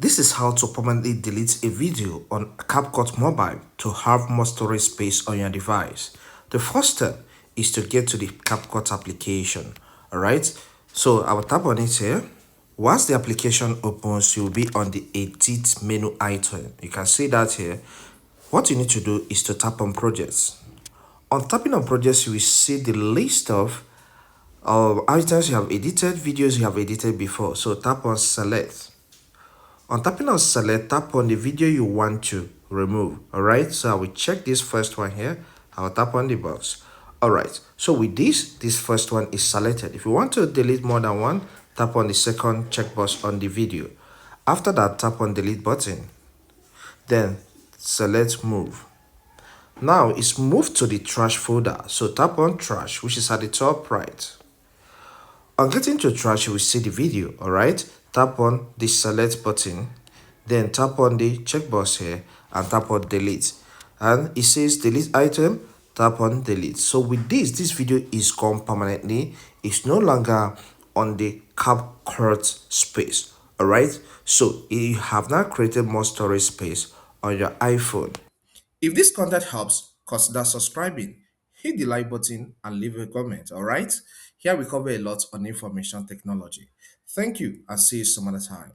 This is how to permanently delete a video on CapCut Mobile to have more storage space on your device. The first step is to get to the CapCut application. Alright, so I will tap on it here. Once the application opens, you'll be on the edit menu item. You can see that here. What you need to do is to tap on projects. On tapping on projects, you will see the list of items you have edited, videos you have edited before. So tap on select. On tapping on select, tap on the video you want to remove. Alright, so I will check this first one here. I'll tap on the box. Alright, so with this first one is selected. If you want to delete more than one, tap on the second checkbox on the video. After that, tap on delete button. Then select move. Now it's moved to the trash folder. So tap on trash, which is at the top right. On getting to trash, you will see the video, alright? Tap on the select button, then tap on the checkbox here and tap on delete. And it says delete item, tap on delete. So with this video is gone permanently. It's no longer on the CapCut space, alright? So you have now created more storage space on your iPhone. If this content helps, consider subscribing, hit the like button, and leave a comment. All right? Here we cover a lot on information technology. Thank you, and see you some other time.